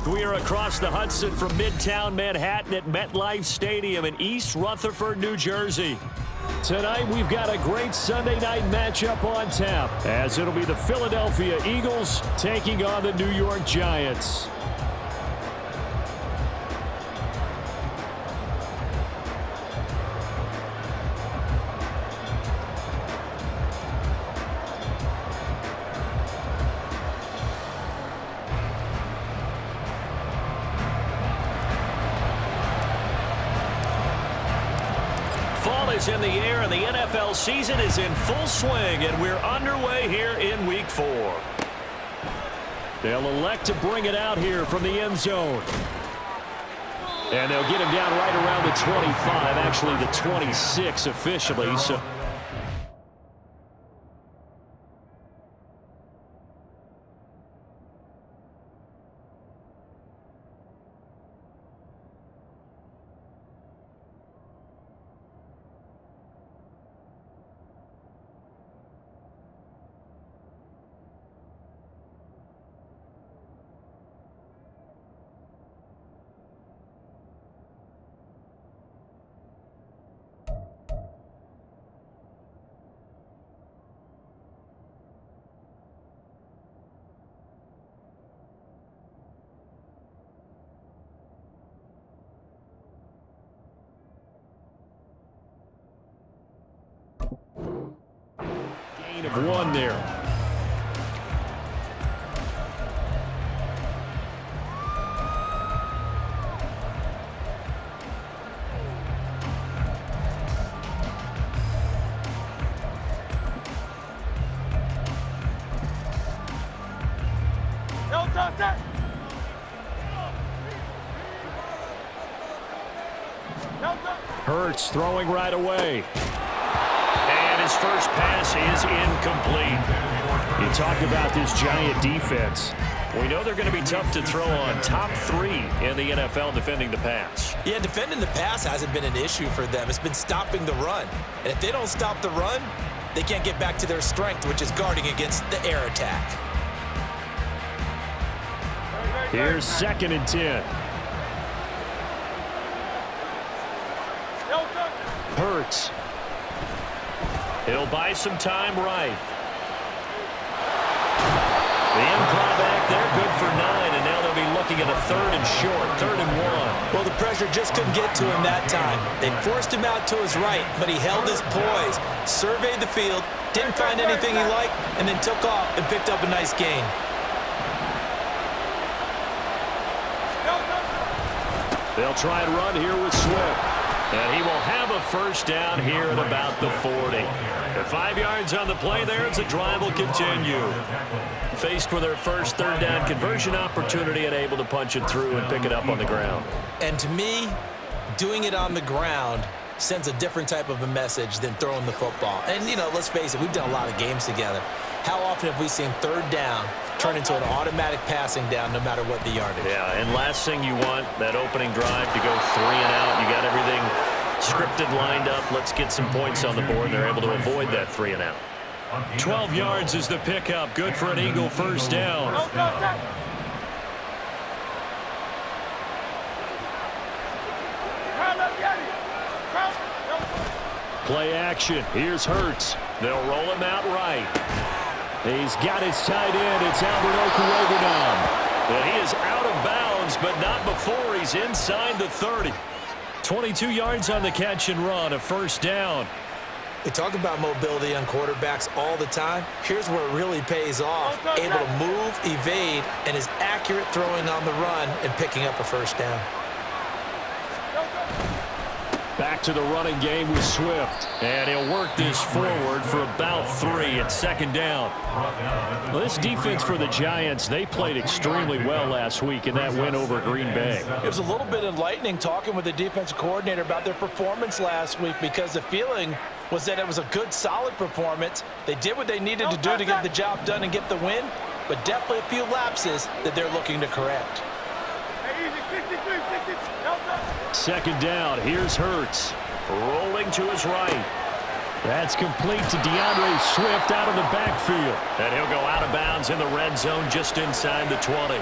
We are across the Hudson from Midtown Manhattan at MetLife Stadium in East Rutherford, New Jersey. Tonight, we've got a great Sunday night matchup on tap, as it'll be the Philadelphia Eagles taking on the New York Giants. In the air, and the NFL season is in full swing, and we're underway here in Week 4. They'll elect to bring it out here from the end zone. And they'll get him down right around the 25, actually the 26 officially. So gain of 1 there. Hurts throwing right away. And his first pass is incomplete. You talk about this Giant defense. We know they're going to be tough to throw on. Top 3 in the NFL defending the pass. Yeah, defending the pass hasn't been an issue for them. It's been stopping the run. And if they don't stop the run, they can't get back to their strength, which is guarding against the air attack. Here's 2nd and 10. Hurts. He'll buy some time right. The improv back there, good for 9, and now they'll be looking at a 3rd and short, 3rd and 1. Well, the pressure just couldn't get to him that time. They forced him out to his right, but he held his poise, surveyed the field, didn't find anything he liked, and then took off and picked up a nice gain. They'll try and run here with Swift. And he will have a first down here at about the 40. At 5 yards on the play there, as the drive will continue. Faced with their first 3rd down conversion opportunity and able to punch it through and pick it up on the ground. And to me, doing it on the ground sends a different type of a message than throwing the football. And, you know, let's face it, we've done a lot of games together. How often have we seen 3rd down turn into an automatic passing down no matter what the yardage? Yeah, and last thing you want, that opening drive to go 3 and out. You got everything scripted, lined up. Let's get some points on the board. They're able to avoid that 3 and out. 12 yards is the pickup. Good for an Eagle first down. Play action. Here's Hurts. They'll roll him out right. He's got his tight end. It's Albert Okwuegbunam. And he is out of bounds, but not before he's inside the 30. 22 yards on the catch and run, a first down. We talk about mobility on quarterbacks all the time. Here's where it really pays off. Able to move, evade, and is accurate throwing on the run and picking up a first down. Back to the running game with Swift. And he'll work this forward for about 3 at 2nd down. Well, this defense for the Giants, they played extremely well last week in that win over Green Bay. It was a little bit enlightening talking with the defensive coordinator about their performance last week, because the feeling was that it was a good, solid performance. They did what they needed to do to get the job done and get the win, but definitely a few lapses that they're looking to correct. 2nd down. Here's Hurts. Rolling to his right. That's complete to DeAndre Swift out of the backfield. And he'll go out of bounds in the red zone just inside the 20.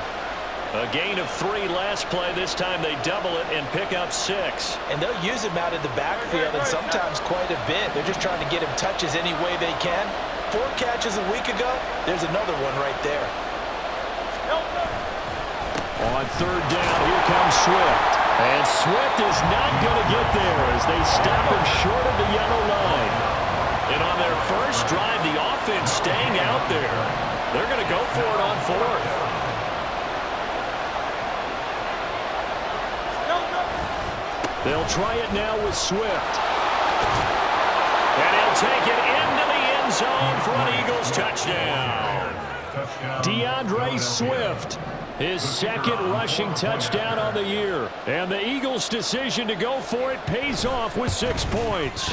A gain of 3 last play. This time they double it and pick up 6. And they'll use him out of the backfield, and sometimes quite a bit. They're just trying to get him touches any way they can. 4 catches a week ago. There's another one right there. On 3rd down, here comes Swift. And Swift is not going to get there as they stop him short of the yellow line. And on their first drive, the offense staying out there. They're going to go for it on 4th. They'll try it now with Swift. And he'll take it into the end zone for an Eagles touchdown. DeAndre Swift, his 2nd rushing touchdown on the year. And the Eagles' decision to go for it pays off with 6 points.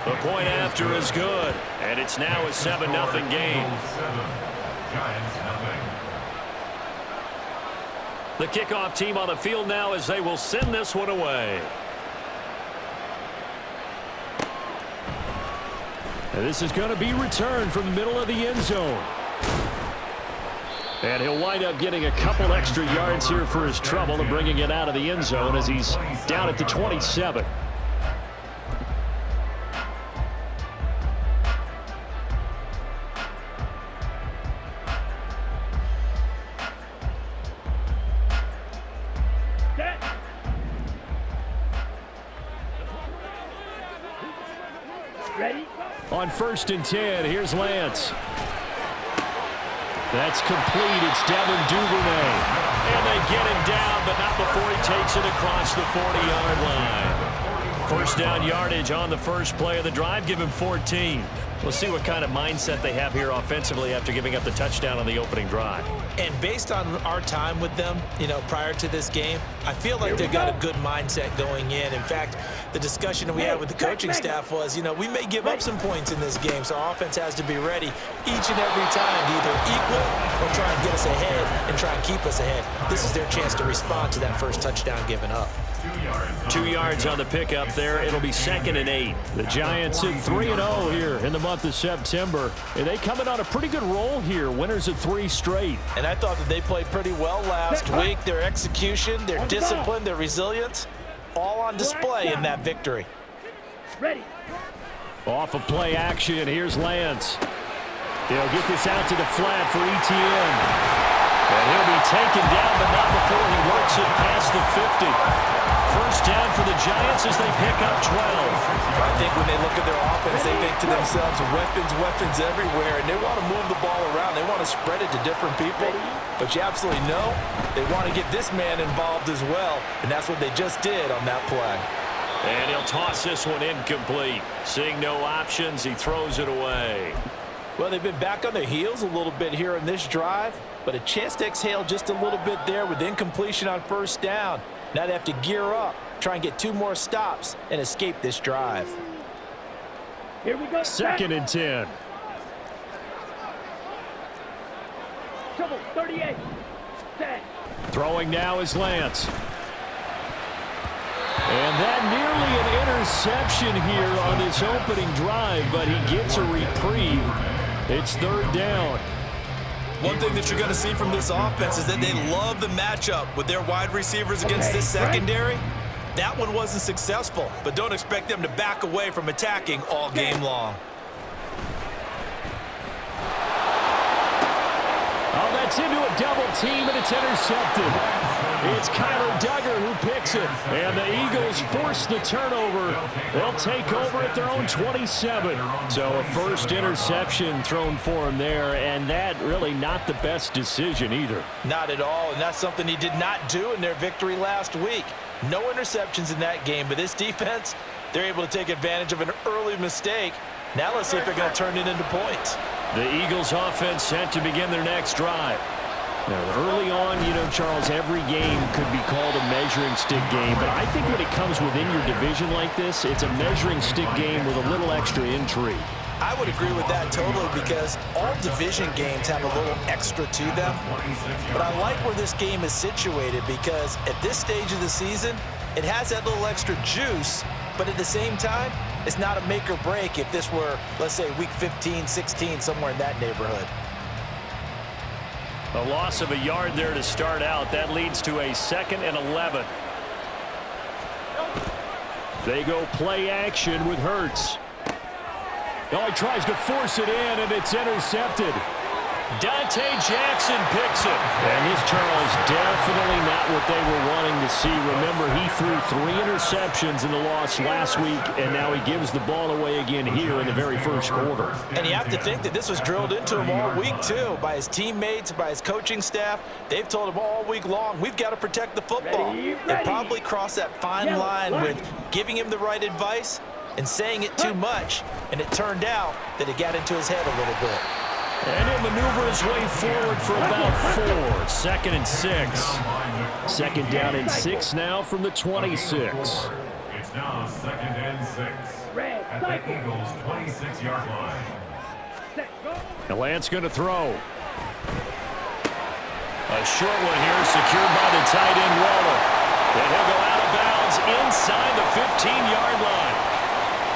The point after is good. And it's now a 7-0 game. The kickoff team on the field now as they will send this one away. And this is going to be returned from the middle of the end zone. And he'll wind up getting a couple extra yards here for his trouble and bringing it out of the end zone as he's down at the 27. On 1st and 10, here's Lance. That's complete. It's Devin Duvernay. And they get him down, but not before he takes it across the 40-yard line. First down yardage on the first play of the drive. Give him 14. We'll see what kind of mindset they have here offensively after giving up the touchdown on the opening drive. And based on our time with them, prior to this game, I feel like they've got a good mindset going in. In fact, the discussion that we had with the coaching staff was, we may give up some points in this game, so our offense has to be ready each and every time to either equal or try and get us ahead and try and keep us ahead. This is their chance to respond to that first touchdown given up. 2 yards on the pickup there. It'll be 2nd and 8. The Giants in 3-0 here in the month of September. And they coming on a pretty good roll here. Winners of 3 straight. And I thought that they played pretty well last week. Their execution, their discipline, their resilience, all on display in that victory. Ready. Off of play action, here's Lance. He'll get this out to the flat for Etienne. And he'll be taken down, but not before he works it past the 50. First down for the Giants as they pick up 12. I think when they look at their offense, they think to themselves, weapons everywhere, and they want to move the ball around. They want to spread it to different people. But you absolutely know they want to get this man involved as well, and that's what they just did on that play. And he'll toss this one incomplete. Seeing no options, he throws it away. Well, they've been back on their heels a little bit here in this drive, but a chance to exhale just a little bit there with incompletion on first down. Now they have to gear up, try and get 2 more stops, and escape this drive. Here we go. 2nd and 10. Trouble, 38. Set. Throwing now is Lance. And that nearly an interception here on this opening drive, but he gets a reprieve. It's 3rd down. One thing that you're going to see from this offense is that they love the matchup with their wide receivers against this secondary. That one wasn't successful, but don't expect them to back away from attacking all game long. Oh, that's into a double team, and it's intercepted. It's Kyler Duggar who picks it, and the Eagles force the turnover. They'll take over at their own 27. So a first interception thrown for him there, and that really not the best decision either. Not at all, and that's something he did not do in their victory last week. No interceptions in that game, but this defense, they're able to take advantage of an early mistake. Now let's see if they're going to turn it into points. The Eagles offense set to begin their next drive. Now, early on, Charles, every game could be called a measuring stick game, but I think when it comes within your division like this, it's a measuring stick game with a little extra intrigue. I would agree with that totally because all division games have a little extra to them. But I like where this game is situated because at this stage of the season, it has that little extra juice, but at the same time, it's not a make or break if this were, let's say, week 15, 16, somewhere in that neighborhood. A loss of a yard there to start out. That leads to a 2nd and 11. They go play action with Hurts. Oh, he tries to force it in, and it's intercepted. Dante Jackson picks it. And this, Charles, definitely not what they were wanting to see. Remember, he threw 3 interceptions in the loss last week, and now he gives the ball away again here in the very first quarter. And you have to think that this was drilled into him all week, too, by his teammates, by his coaching staff. They've told him all week long, we've got to protect the football. They probably crossed that fine line with giving him the right advice and saying it too much, and it turned out that it got into his head a little bit. And he'll maneuver his way forward for about 4. 2nd and 6. 2nd down and 6 now from the 26. It's now 2nd and 6 at the Eagles' 26-yard line. And Lance going to throw. A short one here, secured by the tight end Waller. And he'll go out of bounds inside the 15-yard line.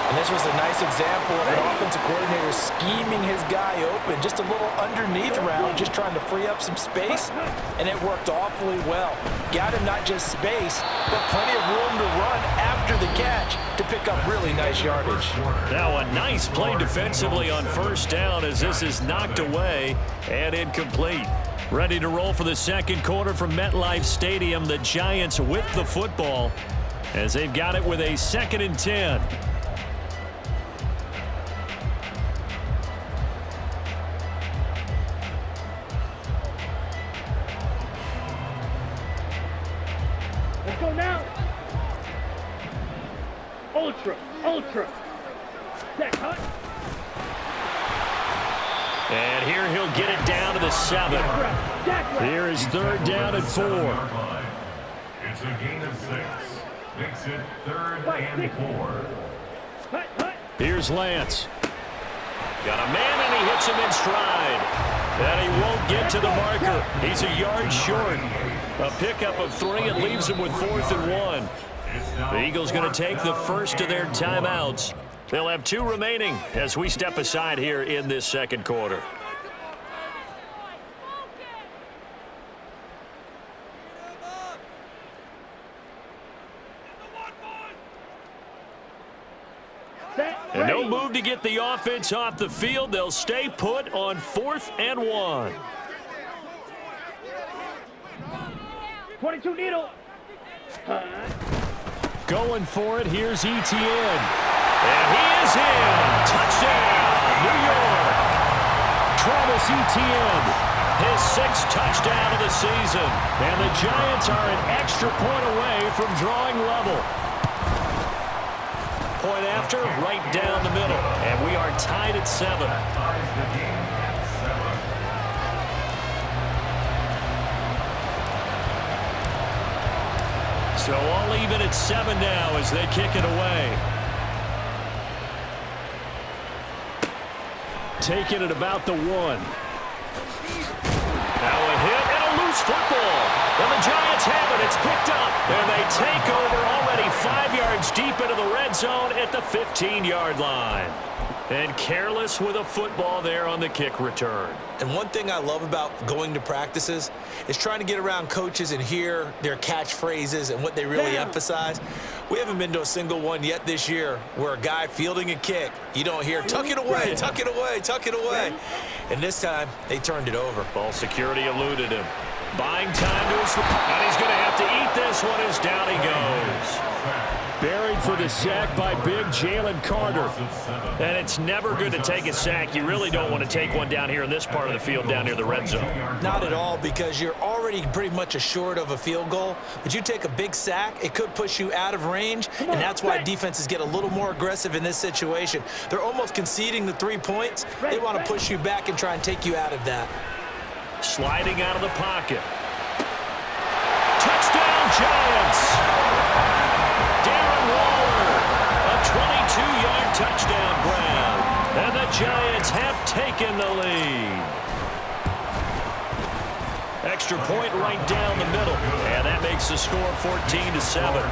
And this was a nice example of an offensive coordinator scheming his guy open. Just a little underneath route, just trying to free up some space, and it worked awfully well. Got him not just space, but plenty of room to run after the catch to pick up really nice yardage. Now a nice play defensively on 1st down as this is knocked away and incomplete. Ready to roll for the 2nd quarter from MetLife Stadium. The Giants with the football as they've got it with a 2nd and 10. Let's go now. Ultra. Set, cut. And here he'll get it down to the 7. Here is 3rd down and 4. It's a gain of 6. Makes it 3rd and 4. Cut. Here's Lance. Got a man, and he hits him in stride. And he won't get to the marker. He's a yard short. A pickup of 3 and leaves him with 4th and 1. The Eagles going to take the first of their timeouts. They'll have 2 remaining as we step aside here in this 2nd quarter. And no move to get the offense off the field. They'll stay put on 4th and 1. 22 needle. Going for it. Here's Etienne. And he is in. Touchdown, New York. Travis Etienne, his 6th touchdown of the season. And the Giants are an extra point away from drawing level. Point after, right down the middle. And we are tied at 7. So all even at 7 now as they kick it away. Taking it about the 1. Now a hit and a loose football. And the Giants have it. It's picked up. And they take over already 5 yards deep into the red zone at the 15-yard line. And careless with a football there on the kick return. And one thing I love about going to practices is trying to get around coaches and hear their catchphrases and what they really emphasize. We haven't been to a single one yet this year where a guy fielding a kick, you don't hear, tuck it away, tuck it away, tuck it away. And this time, they turned it over. Ball security eluded him. Buying time to his... And he's going to have to eat this one as down he goes. Buried for the sack by big Jalen Carter. And it's never good to take a sack. You really don't want to take one down here in this part of the field down near the red zone. Not at all, because you're already pretty much assured of a field goal. But you take a big sack, it could push you out of range, and that's why defenses get a little more aggressive in this situation. They're almost conceding the 3 points. They want to push you back and try and take you out of that. Sliding out of the pocket. Touchdown, Giants! Darren Waller, a 22-yard touchdown grab. And the Giants have taken the lead. Extra point right down the middle. And that makes the score 14-7.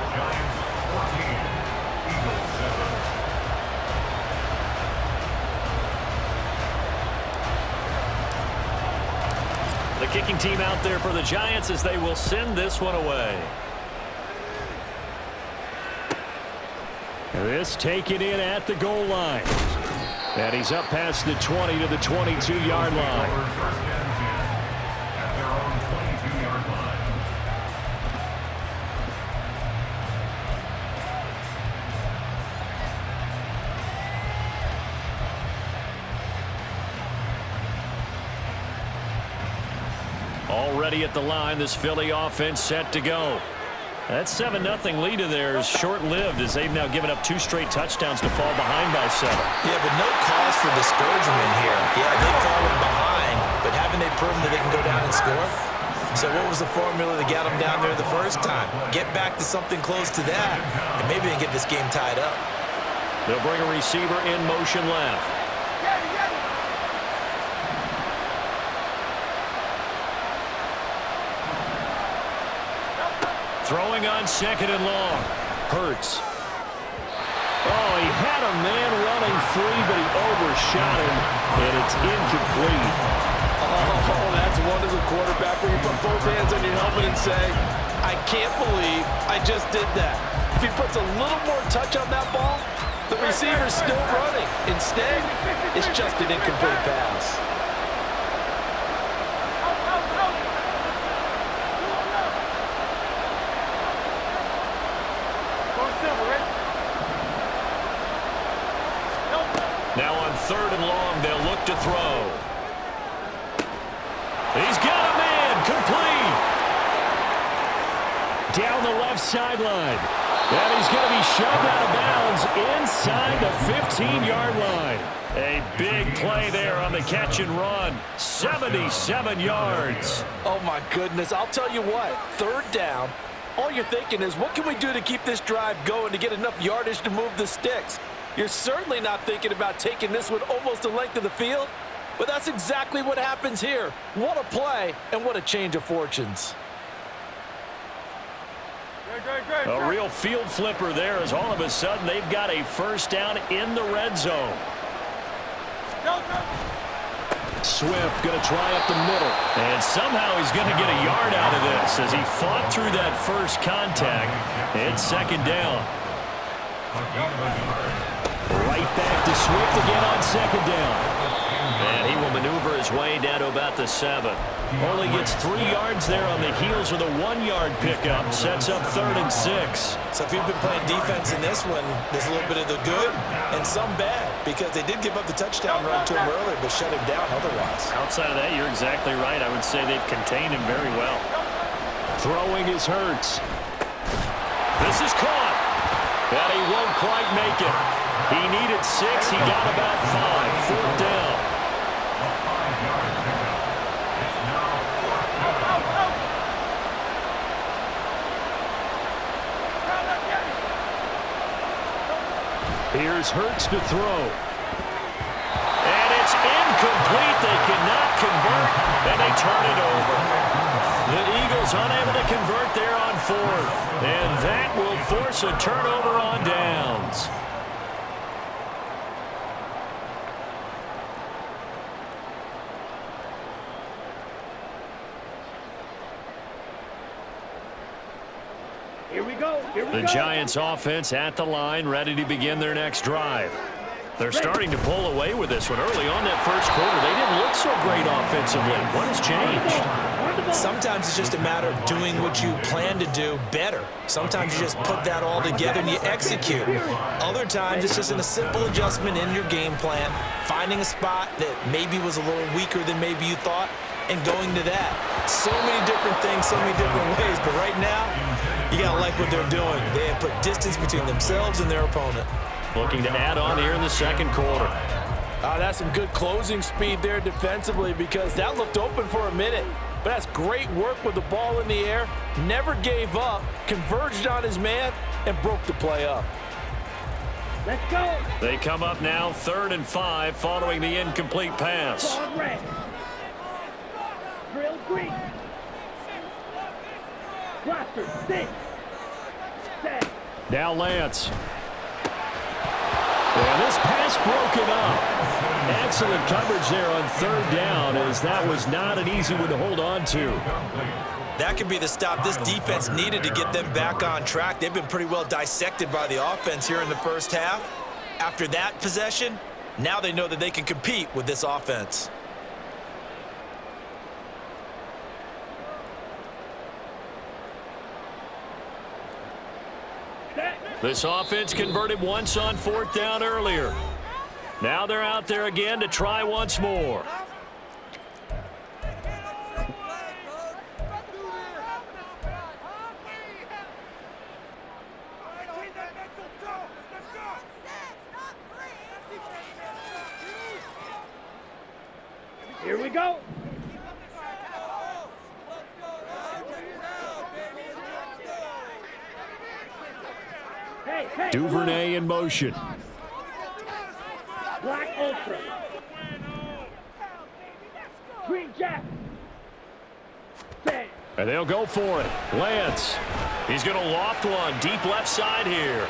The kicking team out there for the Giants as they will send this one away. This taken in at the goal line. And he's up past the 20 to the 22-yard line. First and 10 at their own 22-yard line. Already at the line, this Philly offense set to go. That 7-0 lead of theirs short-lived as they've now given up 2 straight touchdowns to fall behind by 7. Yeah, but no cause for discouragement here. Yeah, they've fallen behind, but haven't they proven that they can go down and score? So what was the formula that got them down there the first time? Get back to something close to that, and maybe they can get this game tied up. They'll bring a receiver in motion left. Throwing on 2nd and long. Hurts. Oh, he had a man running free, but he overshot him, and it's incomplete. Oh, that's one as a quarterback where you put both hands on your helmet and say, I can't believe I just did that. If he puts a little more touch on that ball, the receiver's still running. Instead, it's just an incomplete pass. Now on 3rd and long, they'll look to throw. He's got a man, complete. Down the left sideline. And he's going to be shoved out of bounds inside the 15-yard line. A big play there on the catch and run. 77 yards. Oh, my goodness. I'll tell you what, 3rd down, all you're thinking is, what can we do to keep this drive going to get enough yardage to move the sticks? You're certainly not thinking about taking this one almost the length of the field, but that's exactly what happens here. What a play, and what a change of fortunes. A real field flipper there as all of a sudden they've got a 1st down in the red zone. Swift going to try up the middle. And somehow he's going to get a yard out of this as he fought through that first contact. It's 2nd down. Right back to Swift again on 2nd down. And he will maneuver his way down to about the 7. Only gets 3 yards there on the heels of the 1-yard pickup. Sets up 3rd and 6. So if you've been playing defense in this one, there's a little bit of the good and some bad, because they did give up the touchdown run to him earlier, but shut him down otherwise. Outside of that, you're exactly right. I would say they've contained him very well. Throwing is Hurts. This is caught. And he won't quite make it. He needed 6. He got about 5. 4th down. Here's Hurts to throw. And it's incomplete. They cannot convert, and they turn it over. The Eagles unable to convert there on 4th. And that will force a turnover on downs. Here we go. The Giants offense at the line, ready to begin their next drive. They're starting to pull away with this one. Early on that first quarter, they didn't look so great offensively. What has changed? Sometimes it's just a matter of doing what you plan to do better. Sometimes you just put that all together and you execute. Other times it's just a simple adjustment in your game plan, finding a spot that maybe was a little weaker than maybe you thought, and going to that. So many different things, so many different ways, but right now, you got to like what they're doing. They have put distance between themselves and their opponent. Looking to add on here in the second quarter. That's some good closing speed there defensively, because that looked open for a minute. But that's great work with the ball in the air. Never gave up, converged on his man, and broke the play up. Let's go. They come up now 3rd and 5 following the incomplete pass. Ball red. Drill green. Blaster, 6. Set. Now Lance. And this pass broken up. Excellent coverage there on third down, as that was not an easy one to hold on to. That could be the stop this defense needed to get them back on track. They've been pretty well dissected by the offense here in the first half. After that possession, now they know that they can compete with this offense. This offense converted once on fourth down earlier. Now they're out there again to try once more. Here we go. Hey, Duvernay in motion. Black Ultra. Green Jack. And they'll go for it. Lance. He's going to loft one deep left side here.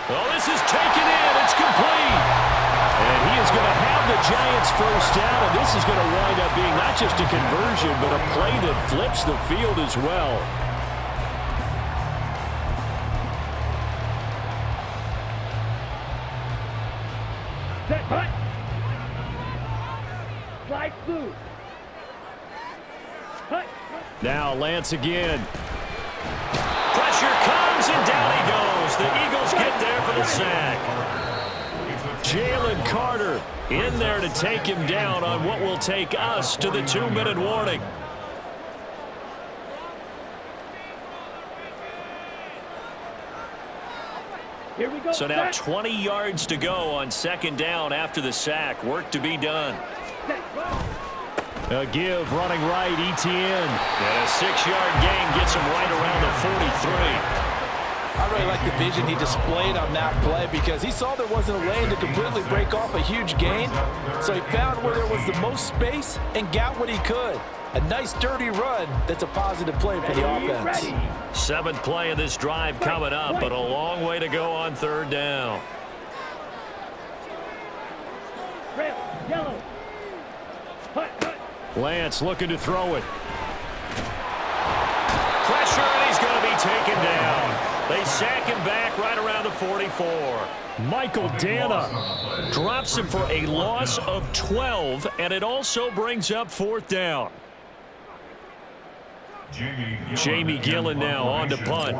Oh, this is taken in. It's complete. And he is going to have the Giants first down, and this is going to wind up being not just a conversion, but a play that flips the field as well. Set, cut. Slide through. Cut. Now Lance again. Pressure comes, and down he goes. The Eagles get there for the sack. Jalen Carter in there to take him down on what will take us to the 2-minute warning. Here we go. So now 20 yards to go on second down after the sack. Work to be done. A give running right, Etienne. And a 6-yard gain gets him right around the 43. I really like the vision he displayed on that play because he saw there wasn't a lane to completely break off a huge gain. So he found where there was the most space and got what he could. A nice dirty run that's a positive play for the offense. Seventh play of this drive coming up, but a long way to go on third down. Red, yellow. Lance looking to throw it. Pressure, and he's going to be taken down. They sack him back right around the 44. Michael Dana drops him for a loss of 12, and it also brings up fourth down. Jamie Gillen now on to punt.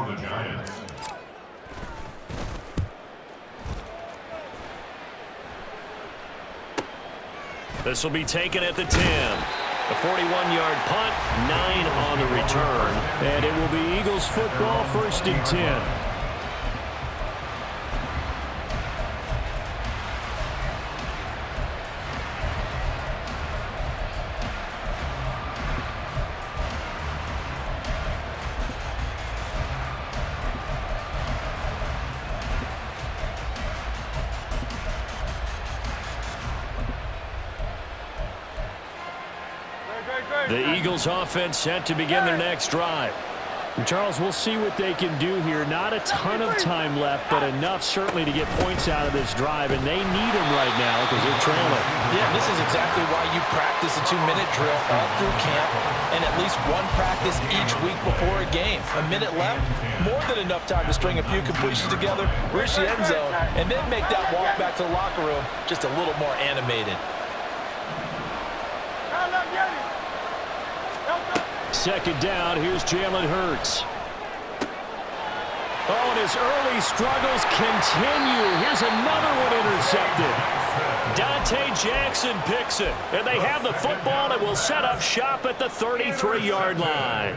This will be taken at the 10. A 41-yard punt, 9 on the return. And it will be Eagles football, first and 10. The Eagles offense set to begin their next drive. And Charles, we'll see what they can do here. Not a ton of time left, but enough certainly to get points out of this drive, and they need them right now because they're trailing. Yeah, this is exactly why you practice a 2-minute drill all through camp and at least one practice each week before a game. A minute left, more than enough time to string a few completions together, reach the end zone, and then make that walk back to the locker room just a little more animated. Second down, here's Jalen Hurts. Oh, and his early struggles continue. Here's another one intercepted. Dante Jackson picks it, and they have the football and will set up shop at the 33-yard line.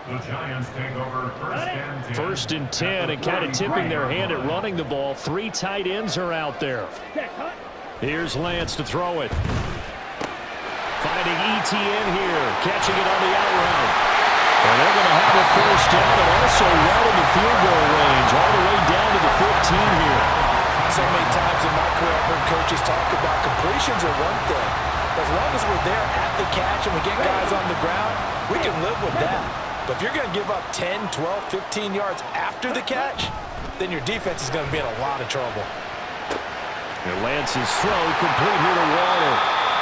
The Giants take over first and 10. First and 10, and kind of tipping their hand at running the ball. 3 tight ends are out there. Here's Lance to throw it. Finding Etienne here, catching it on the out route. And they're going to have a first down and also well in the field goal range, all the way down to the 15 here. So many times in my career I've heard coaches talk about completions are one thing. As long as we're there at the catch and we get guys on the ground, we can live with that. But if you're going to give up 10, 12, 15 yards after the catch, then your defense is going to be in a lot of trouble. And Lance's throw complete here to Waller.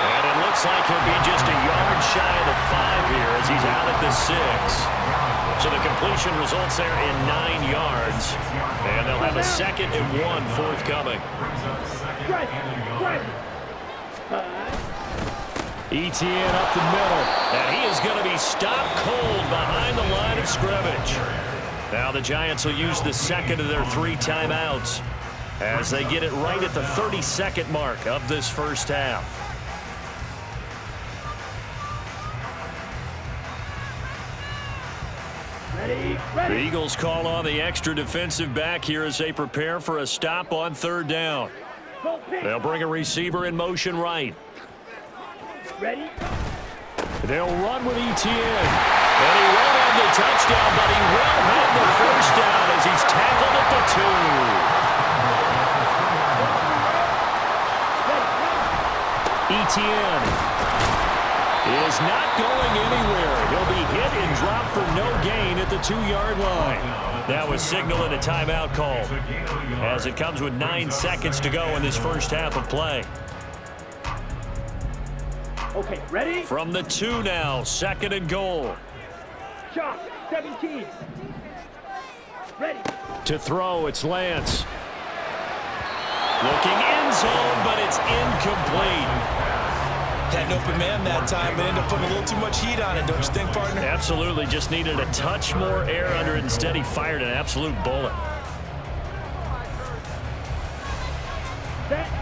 And it looks like he'll be just a yard shy of the 5 here as he's out at the 6. So the completion results there in 9 yards. And they'll have a 2nd and 1 forthcoming. Etienne up the middle. And he is going to be stopped cold behind the line of scrimmage. Now the Giants will use the 2nd of their 3 timeouts as they get it right at the 32nd mark of this first half. The Eagles call on the extra defensive back here as they prepare for a stop on 3rd down. They'll bring a receiver in motion right. Ready? They'll run with Etienne. And he won't have the touchdown, but he will have the first down as he's tackled at the 2. Etienne is not going anywhere. He'll be hit and dropped for no gain at the 2-yard line. That was signaling a timeout call as it comes with 9 seconds to go in this first half of play. Okay, ready? From the 2 now, 2nd and goal. Shot, 17. Ready. To throw, it's Lance. Looking end zone, but it's incomplete. Had an open man that time, but ended up putting a little too much heat on it, don't you think, partner? Absolutely. Just needed a touch more air under it. Instead, he fired an absolute bullet.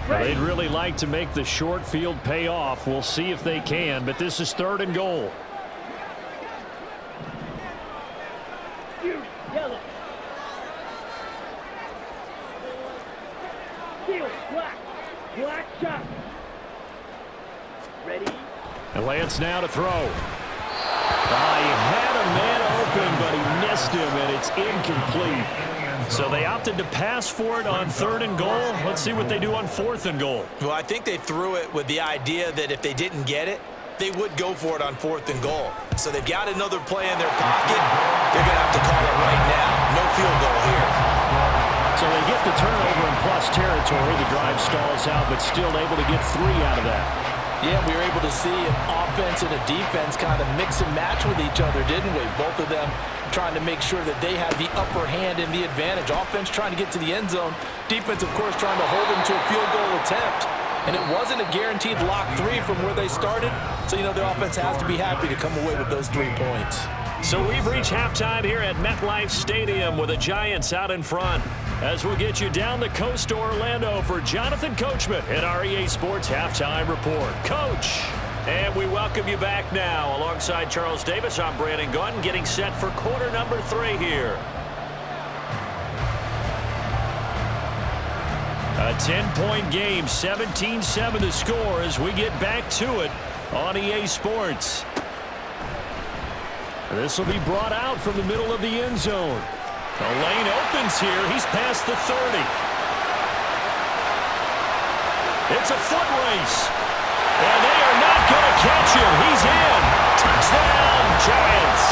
Well, they'd really like to make the short field pay off. We'll see if they can, but this is 3rd and goal. Yellow. Steel, black. Black shot. Ready? And Lance now to throw. He had a man open, but he missed him, and it's incomplete. So they opted to pass for it on 3rd and goal. Let's see what they do on 4th and goal. Well, I think they threw it with the idea that if they didn't get it, they would go for it on 4th and goal. So they've got another play in their pocket. They're going to have to call it right now. No field goal here. So they get the turnover in plus territory. The drive stalls out, but still able to get 3 out of that. Yeah, we were able to see an offense and a defense kind of mix and match with each other, didn't we? Both of them trying to make sure that they had the upper hand and the advantage. Offense trying to get to the end zone. Defense, of course, trying to hold them to a field goal attempt. And it wasn't a guaranteed lock 3 from where they started. So, you know, the offense has to be happy to come away with those 3 points. So we've reached halftime here at MetLife Stadium with the Giants out in front. As we'll get you down the coast to Orlando for Jonathan Coachman at our EA Sports Halftime Report. Coach, and we welcome you back now. Alongside Charles Davis, I'm Brandon Gunn, getting set for quarter number 3 here. A 10-point game, 17-7 the score as we get back to it on EA Sports. This will be brought out from the middle of the end zone. The lane opens here. He's past the 30. It's a foot race. And they are not going to catch him. He's in. Touchdown, Giants.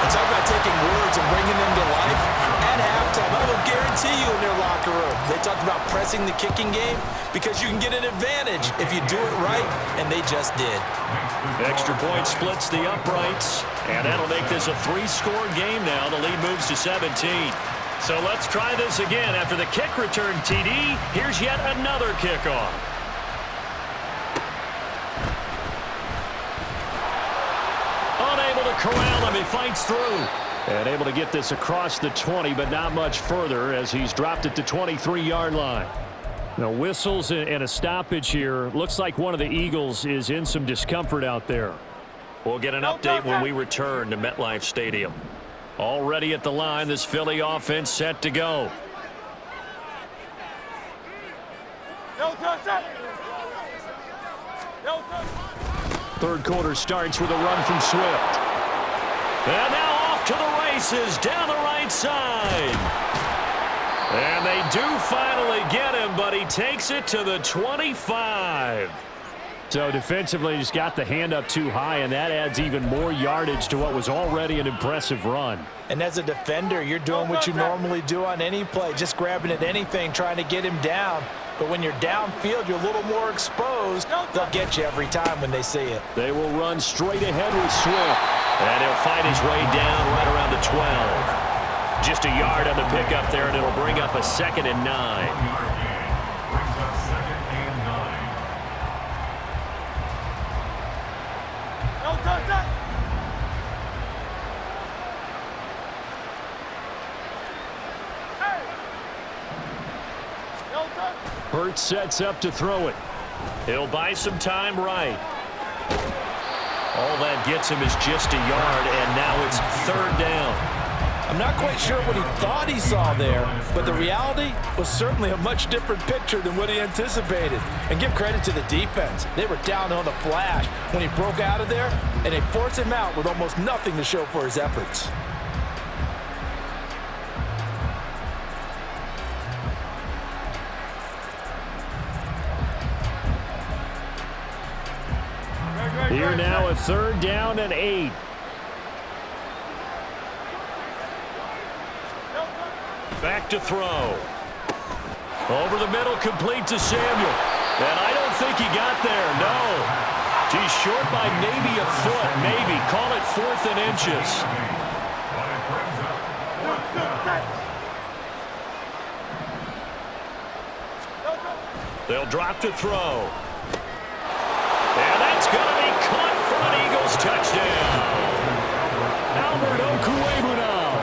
It's all about taking words and bringing them to life. At halftime, I will guarantee you in their locker room, they talked about pressing the kicking game because you can get an advantage if you do it right, and they just did. Extra point splits the uprights, and that'll make this a 3-score game now. The lead moves to 17. So let's try this again. After the kick return TD, here's yet another kickoff. Unable to corral him. He fights through. And able to get this across the 20, but not much further as he's dropped it to 23-yard line. Now, whistles and a stoppage here. Looks like one of the Eagles is in some discomfort out there. We'll get an update when we return to MetLife Stadium. Already at the line, this Philly offense set to go. Third quarter starts with a run from Swift. And now off to the races down the right side. And they do finally get him, but he takes it to the 25. So defensively, just got the hand up too high, and that adds even more yardage to what was already an impressive run. And as a defender, you're doing what you normally do on any play, just grabbing at anything, trying to get him down. But when you're downfield, you're a little more exposed. They'll get you every time when they see it. They will run straight ahead with Swift. And he'll find his way down right around the 12. Just a yard on the pickup there, and it'll bring up a 2nd and 9. Hurts sets up to throw it. He'll buy some time right. All that gets him is just a yard, and now it's 3rd down. I'm not quite sure what he thought he saw there, but the reality was certainly a much different picture than what he anticipated. And give credit to the defense. They were down on the flash when he broke out of there, and they forced him out with almost nothing to show for his efforts. Here now a 3rd down and 8. Back to throw. Over the middle, complete to Samuel. And I don't think he got there, no. He's short by maybe a foot, maybe. Call it 4th and inches. They'll drop to throw. And that's going to be caught for an Eagles touchdown. Albert Okwuegbunam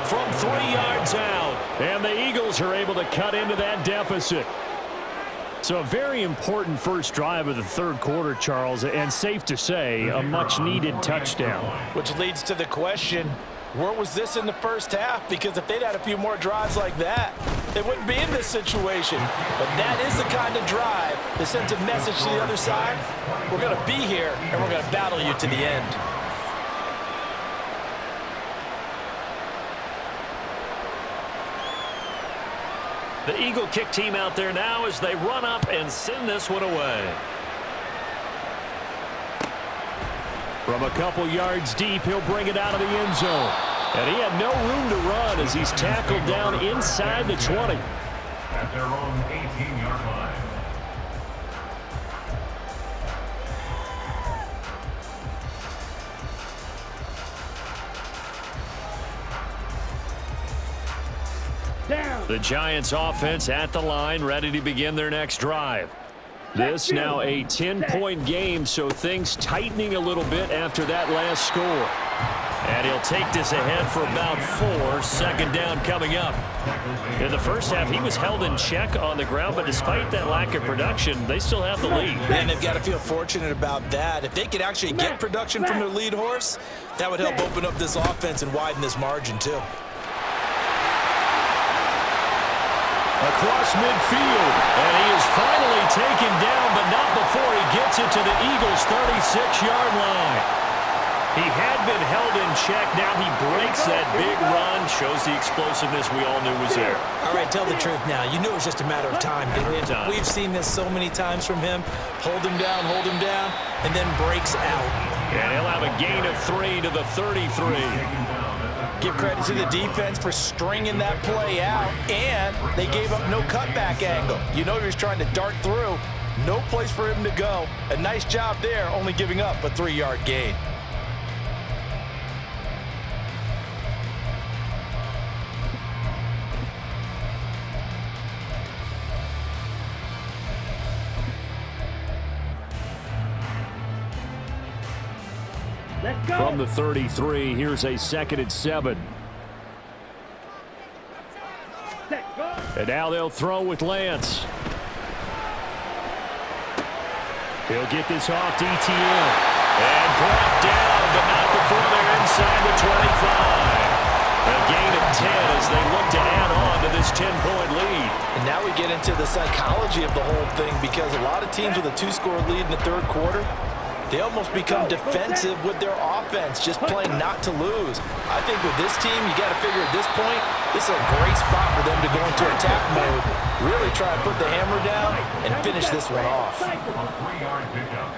from 3 yards out. And the Eagles are able to cut into that deficit. So a very important first drive of the 3rd quarter, Charles, and safe to say, a much-needed touchdown. Which leads to the question, where was this in the first half? Because if they'd had a few more drives like that, they wouldn't be in this situation. But that is the kind of drive that sends a message to the other side. We're going to be here, and we're going to battle you to the end. The Eagle kick team out there now as they run up and send this one away. From a couple yards deep, he'll bring it out of the end zone. And he had no room to run as he's tackled down inside the 20. At their own 18-yard line. Down. The Giants offense at the line, ready to begin their next drive. This now a 10-point game, so things tightening a little bit after that last score. And he'll take this ahead for about 4. 2nd down coming up. In the first half, he was held in check on the ground, but despite that lack of production, they still have the lead. And they've got to feel fortunate about that. If they could actually get production from their lead horse, that would help open up this offense and widen this margin too. Across midfield, and he is finally taken down, but not before he gets it to the Eagles' 36-yard line. He had been held in check. Now he breaks that big run, shows the explosiveness we all knew was there. All right, tell the truth now. You knew it was just a matter of time, didn't you? We've seen this so many times from him. Hold him down, and then breaks out. And he'll have a gain of 3 to the 33. Give credit to the defense for stringing that play out, and they gave up no cutback angle. You know he was trying to dart through. No place for him to go. A nice job there, only giving up a 3-yard gain. Let's go. From the 33, here's a 2nd and 7. Set, go. And now they'll throw with Lance. He'll get this off to Etienne. And brought down, but not before they're inside the 25. A gain of 10 as they look to add on to this 10-point lead. And now we get into the psychology of the whole thing, because a lot of teams with a 2-score lead in the 3rd quarter, They almost become defensive with their offense, just playing not to lose. I think with this team, you got to figure at this point, this is a great spot for them to go into attack mode, really try and put the hammer down and finish this one off. A 3-yard pickup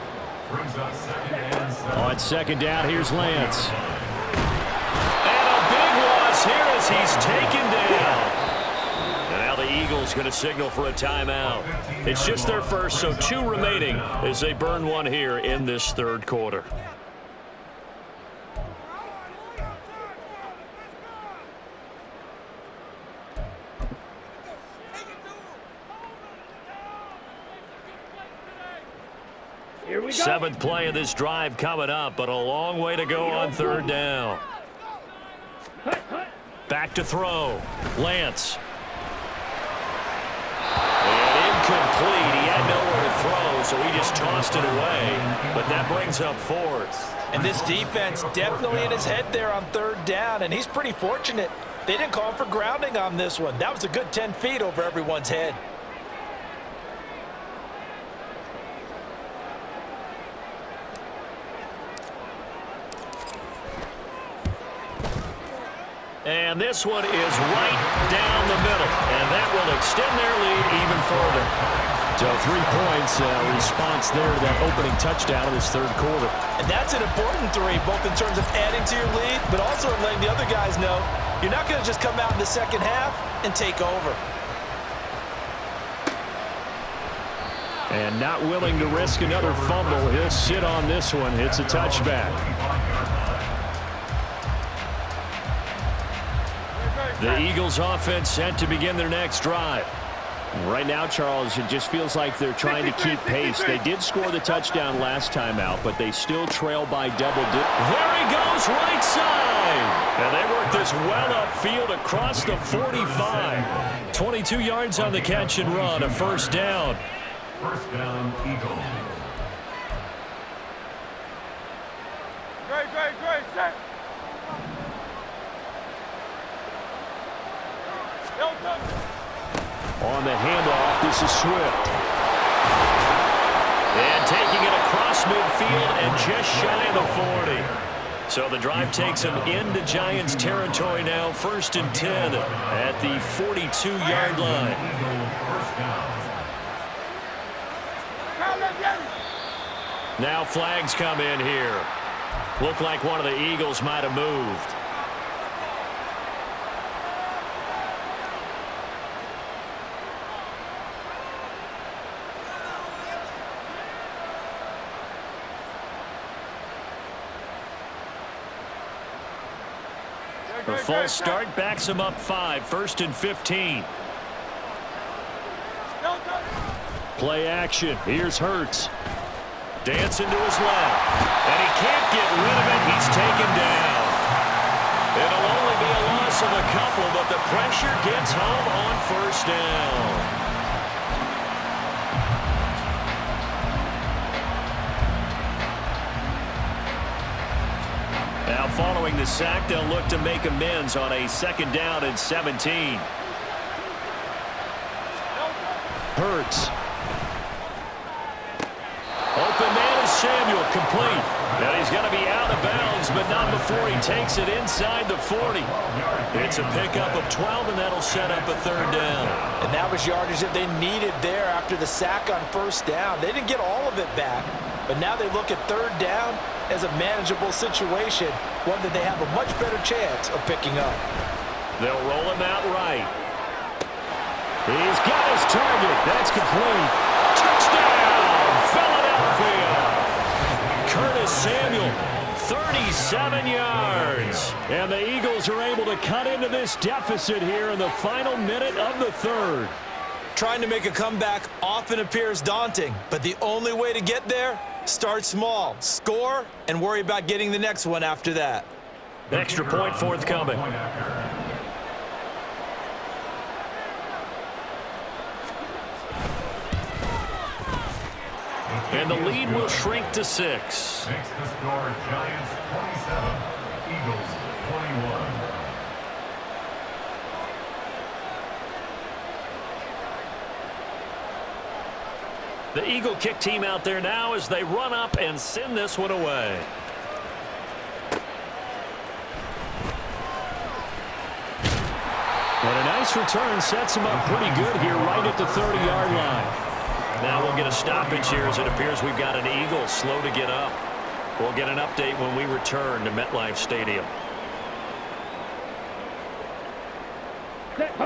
brings up 2nd and 7. On 2nd down, here's Lance. And a big loss here as he's taken down. And now the Eagles going to signal for a timeout. It's just their first, so 2 remaining as they burn one here in this 3rd quarter. Here we go. 7th play of this drive coming up, but a long way to go on 3rd down. Back to throw. Lance. And incomplete. He had nowhere to throw, so he just tossed it away. But that brings up 4th. And this defense definitely in his head there on 3rd down, and he's pretty fortunate. They didn't call for grounding on this one. That was a good 10 feet over everyone's head. And this one is right down the middle, and that will extend their lead even further. So 3 points, response there to that opening touchdown in this 3rd quarter. And that's an important 3, both in terms of adding to your lead, but also letting the other guys know you're not going to just come out in the 2nd half and take over. And not willing to risk another fumble. He'll sit on this one. It's a touchback. The Eagles offense set to begin their next drive. Right now, Charles, it just feels like they're trying to keep pace. They did score the touchdown last time out, but they still trail by double digits. There he goes, right side. And they work this well upfield across the 45. 22 yards on the catch and run, a 1st down. 1st down, Eagles. Great, set. On the handoff, this is Swift. And taking it across midfield and just shy of the 40. So the drive takes them into Giants territory now, 1st and 10 at the 42-yard line. Now flags come in here. Looked like one of the Eagles might have moved. The false start backs him up 5, 1st and 15. Play action. Here's Hurts. Dancing to his left. And he can't get rid of it. He's taken down. It'll only be a loss of a couple, but the pressure gets home on 1st down. Now following the sack, they'll look to make amends on a 2nd down and 17. Hurts. Open man is Samuel, complete. Now he's going to be out of bounds, but not before he takes it inside the 40. It's a pickup of 12, and that'll set up a 3rd down. And that was yardage that they needed there after the sack on 1st down. They didn't get all of it back, but now they look at 3rd down as a manageable situation, one that they have a much better chance of picking up. They'll roll him out right. He's got his target. That's complete. Touchdown, Philadelphia. Curtis Samuel, 37 yards. And the Eagles are able to cut into this deficit here in the final minute of the 3rd. Trying to make a comeback often appears daunting, but the only way to get there, start small, score, and worry about getting the next one after that. Extra point forthcoming. And the lead will shrink to 6. Makes the score Giants 27, Eagles 21. The Eagle kick team out there now as they run up and send this one away. And a nice return sets him up pretty good here right at the 30-yard line. Now we'll get a stoppage here as it appears we've got an Eagle slow to get up. We'll get an update when we return to MetLife Stadium.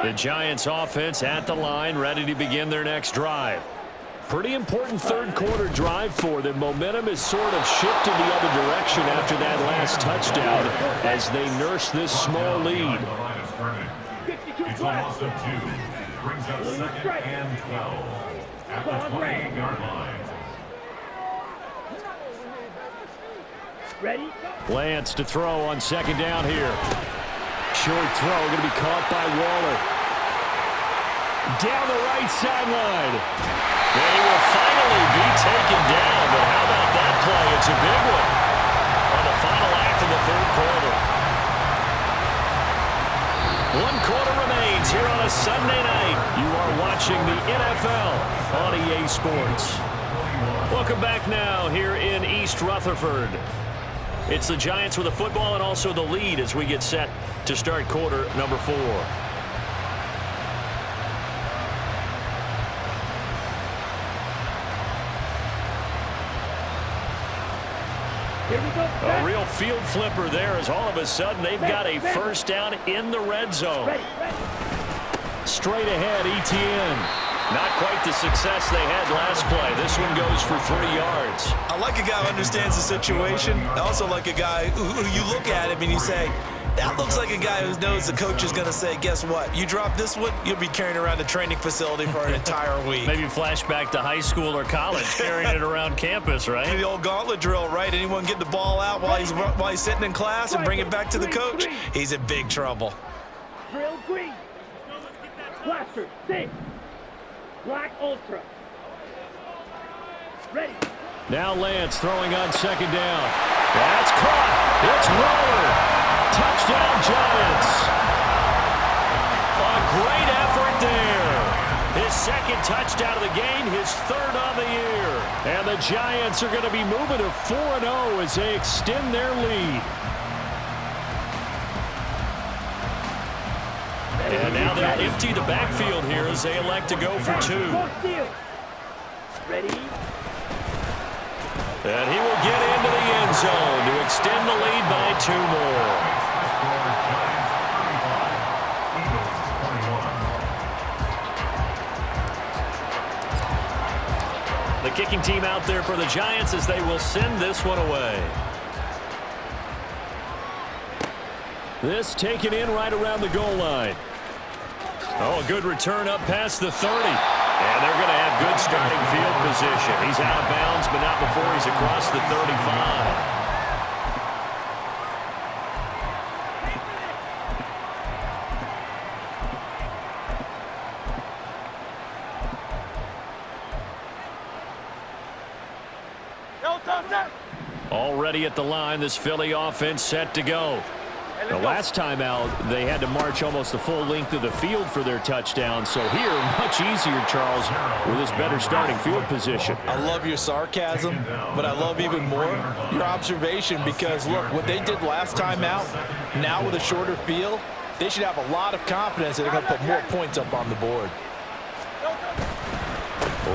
The Giants offense at the line, ready to begin their next drive. Pretty important third quarter drive for them. Momentum has sort of shifted the other direction after that last touchdown as they nurse this small lead. It's a loss of 2. Brings up 2nd and 12 at the 28-yard line. Ready? Lance to throw on 2nd down here. Short throw going to be caught by Waller. Down the right sideline. They will finally be taken down, but how about that play? It's a big one on the final act of the third quarter. 1 quarter remains here on a Sunday night. You are watching the NFL on EA Sports. Welcome back now here in East Rutherford. It's the Giants with the football and also the lead as we get set to start quarter number 4. Here we go. A real field flipper there as all of a sudden they've got a first down in the red zone. Ready. Straight ahead, ETN. Not quite the success they had last play. This one goes for 3 yards. I like a guy who understands the situation. I also like a guy who you look at him and you say, that looks like a guy who knows the coach is going to say, guess what? You drop this one, you'll be carrying around the training facility for an entire week. Maybe flashback to high school or college, carrying it around campus, right? The old gauntlet drill, right? Anyone get the ball out while he's sitting in class and bring it back to the coach? He's in big trouble. Drill green. Blaster. 6. Black Ultra. Ready. Now Lance throwing on 2nd down. That's caught. It's Waller. Touchdown Giants. A great effort there. His 2nd touchdown of the game, his 3rd on the year. And the Giants are going to be moving to 4-0 as they extend their lead. And now they'll empty the backfield here as they elect to go for 2. Ready. And he will get into the end zone to extend the lead by 2 more. The kicking team out there for the Giants as they will send this one away. This taken in right around the goal line. Oh, a good return up past the 30. And they're going to have good starting field position. He's out of bounds, but not before he's across the 35. Already at the line, this Philly offense set to go. The last time out, they had to march almost the full length of the field for their touchdown. So here, much easier, Charles, with this better starting field position. I love your sarcasm, but I love even more your observation because, look, what they did last time out, now with a shorter field, they should have a lot of confidence that they're going to put more points up on the board.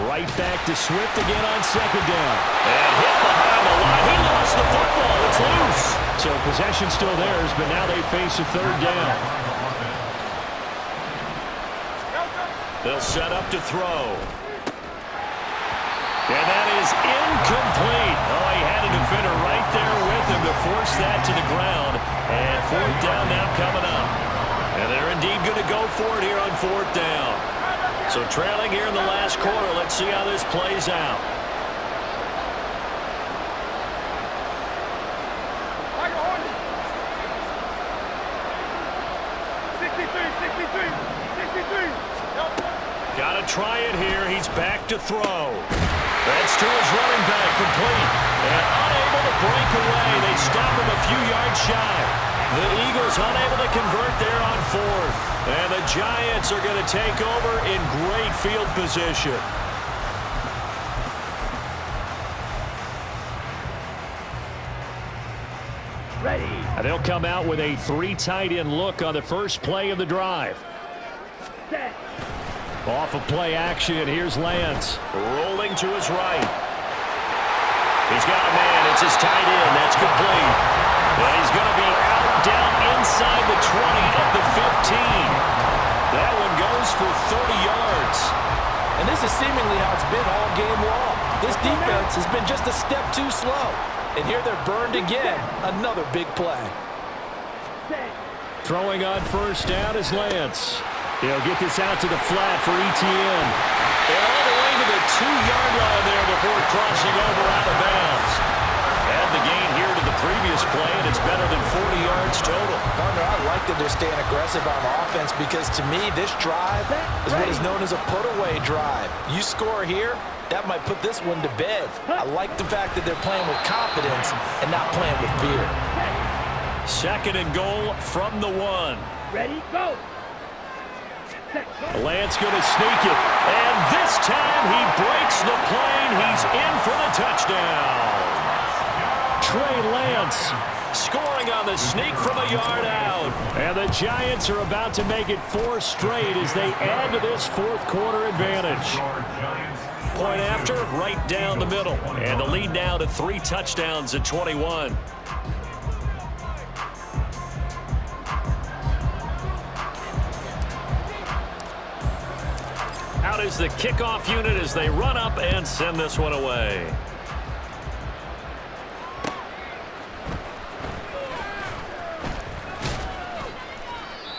Right back to Swift again on 2nd down. And hit behind the line. He lost the football. It's loose. So possession still theirs, but now they face a 3rd down. They'll set up to throw. And that is incomplete. Oh, he had a defender right there with him to force that to the ground. And 4th down now coming up. And they're indeed going to go for it here on 4th down. So trailing here in the last quarter. Let's see how this plays out. Got to try it here. He's back to throw. That's to his running back, complete. And unable to break away. They stop him a few yards shy. The Eagles unable to convert there on 4th. And the Giants are going to take over in great field position. Ready. And they'll come out with a 3 tight end look on the first play of the drive. Set. Off of play action, here's Lance. Rolling to his right. He's got a man. It's his tight end. That's complete. And he's going to be out down inside the 20 at the 15. That one goes for 30 yards. And this is seemingly how it's been all game long. This defense has been just a step too slow. And here they're burned again. Another big play. Set. Throwing on first down is Lance. He'll get this out to the flat for Etienne. And all the way to the 2-yard line there before crossing over out of bounds. Add the gain here to the previous play, and it's better than 40 yards total. Partner, I like that they're staying aggressive on offense because to me, this drive is what is known as a put-away drive. You score here, that might put this one to bed. I like the fact that they're playing with confidence and not playing with fear. Second and goal from the 1. Ready, go. Lance going to sneak it. And this time he breaks the plane. He's in for the touchdown. Trey Lance scoring on the sneak from a yard out. And the Giants are about to make it 4 straight as they add to this fourth quarter advantage. Point after, right down the middle. And the lead now to 3 touchdowns at 21. Out is the kickoff unit as they run up and send this one away.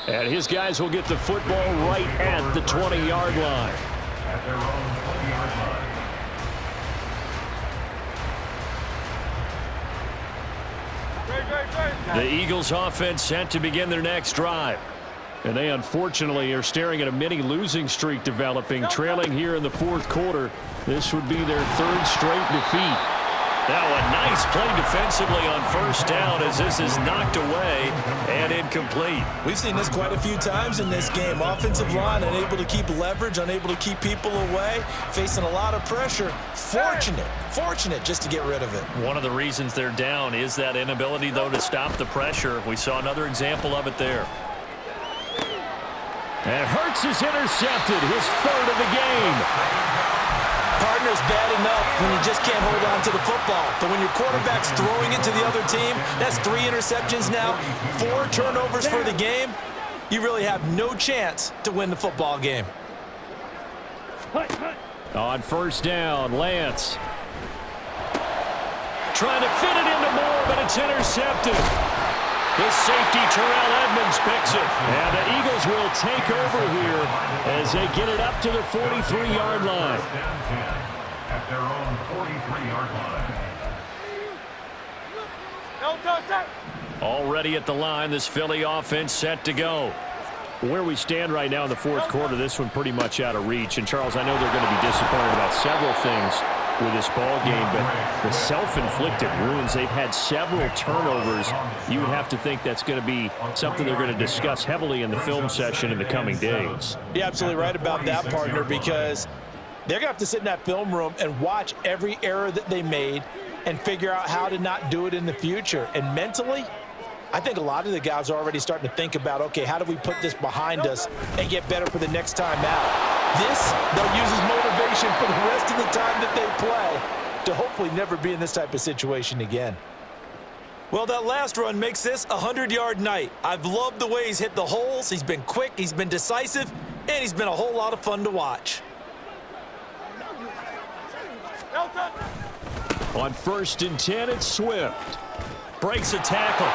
And his guys will get the football right at the 20-yard line. At their own 20-yard line. The Eagles offense set to begin their next drive. And they unfortunately are staring at a mini losing streak developing, trailing here in the fourth quarter. This would be their 3rd straight defeat. Now a nice play defensively on first down as this is knocked away and incomplete. We've seen this quite a few times in this game. Offensive line unable to keep leverage, unable to keep people away, facing a lot of pressure. Fortunate just to get rid of it. One of the reasons they're down is that inability, though, to stop the pressure. We saw another example of it there. And Hurts is intercepted, his 3rd of the game. Partner's bad enough when you just can't hold on to the football. But when your quarterback's throwing it to the other team, that's 3 interceptions now, 4 turnovers for the game. You really have no chance to win the football game. On first down, Lance. Trying to fit it into Moore, but it's intercepted. The safety, Terrell Edmonds, picks it. And the Eagles will take over here as they get it up to the 43-yard line. At their own 43-yard line. Already at the line, this Philly offense set to go. Where we stand right now in the fourth quarter, this one pretty much out of reach. And, Charles, I know they're going to be disappointed about several things with this ball game, but the self-inflicted wounds, they've had several turnovers. You would have to think that's going to be something they're going to discuss heavily in the film session in the coming days. You're absolutely right about that, partner, because they're going to have to sit in that film room and watch every error that they made and figure out how to not do it in the future. And mentally, I think a lot of the guys are already starting to think about, okay, how do we put this behind us and get better for the next time out? This, they'll use as motivation for the rest of the time that they play to hopefully never be in this type of situation again. Well, that last run makes this a 100-yard night. I've loved the way he's hit the holes. He's been quick, he's been decisive, and he's been a whole lot of fun to watch. On 1st and 10, it's Swift. Breaks a tackle.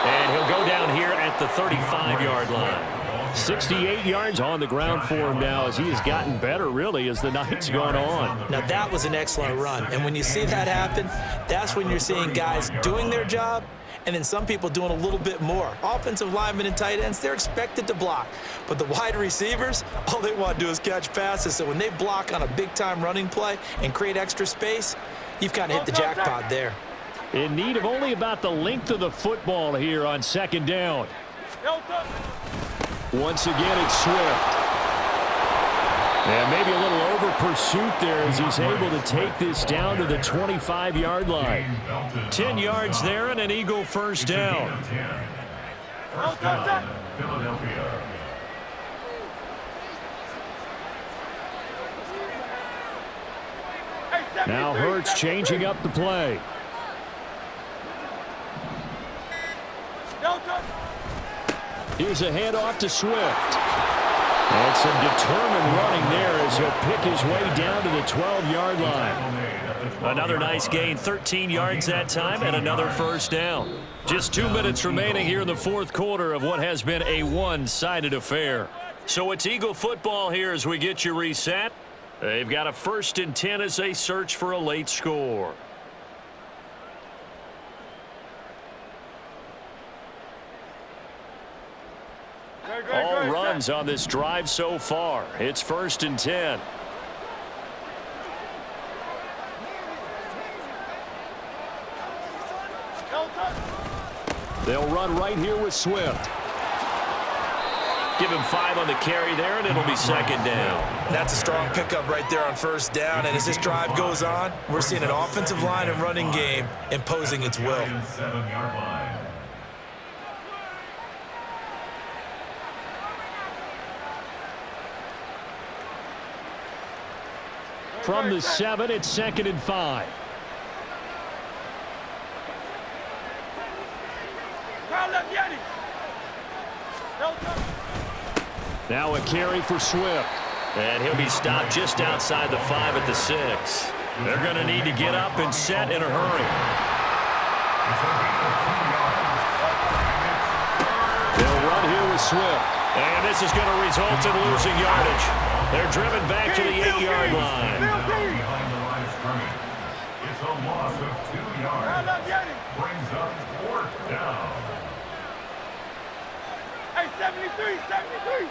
And he'll go down here at the 35-yard line. 68 yards on the ground for him now as he has gotten better, really, as the night's gone on. Now, that was an excellent run. And when you see that happen, that's when you're seeing guys doing their job and then some people doing a little bit more. Offensive linemen and tight ends, they're expected to block. But the wide receivers, all they want to do is catch passes. So when they block on a big-time running play and create extra space, you've kind of hit the jackpot there. In need of only about the length of the football here on 2nd down. Once again, it's Swift. And maybe a little over pursuit there as he's able to take this down to the 25-yard line. 10 yards there and an Eagle first down. First down, Philadelphia. Now Hurts changing up the play. Here's a handoff to Swift. And some determined running there as he'll pick his way down to the 12-yard line. Another nice gain, 13 yards that time, and another first down. Just 2 minutes remaining here in the fourth quarter of what has been a one-sided affair. So it's Eagle football here as we get you reset. They've got a 1st and 10 as they search for a late score. All runs on this drive so far. It's 1st and 10. They'll run right here with Swift. Give him 5 on the carry there, and it'll be 2nd down. That's a strong pickup right there on 1st down. And as this drive goes on, we're seeing an offensive line and running game imposing its will. 7-yard line. From the 7, it's 2nd and 5. Now a carry for Swift. And he'll be stopped just outside the 5 at the 6. They're going to need to get up and set in a hurry. They'll run here with Swift. And this is going to result in losing yardage. They're driven back to the 8-yard line. Behind the line of scrimmage. It's a loss of 2 yards. Brings up 4th down. Hey, 73.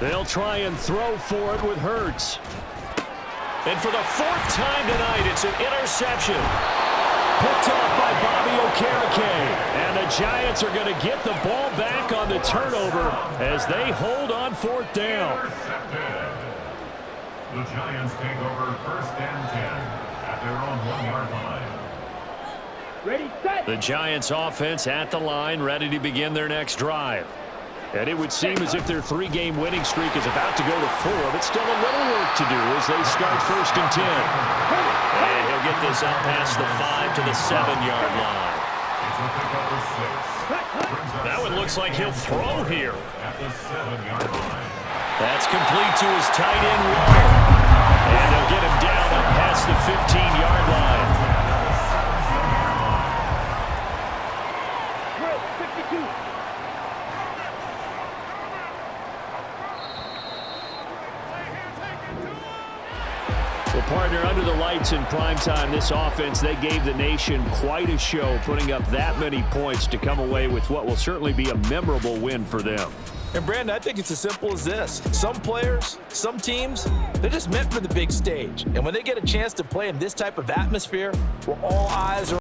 They'll try and throw for it with Hurts. And for the 4th time tonight, it's an interception. Picked off by Bobby Okereke. And the Giants are going to get the ball back on the turnover as they hold on 4th down. Intercepted. The Giants take over 1st and 10 at their own 1-yard line. Ready, set. The Giants offense at the line, ready to begin their next drive. And it would seem as if their 3-game winning streak is about to go to 4, but still a little work to do as they start 1st and 10. And he'll get this up past the 5 to the 7-yard line. It's a pickup of 6. That one looks like he'll throw here. At the 7-yard line. That's complete to his tight end, Ward. And they'll get him down up past the 15-yard line. Drill, 52. Well, partner, under the lights in primetime, this offense, they gave the nation quite a show, putting up that many points to come away with what will certainly be a memorable win for them. And, Brandon, I think it's as simple as this. Some players, some teams, they're just meant for the big stage. And when they get a chance to play in this type of atmosphere where all eyes are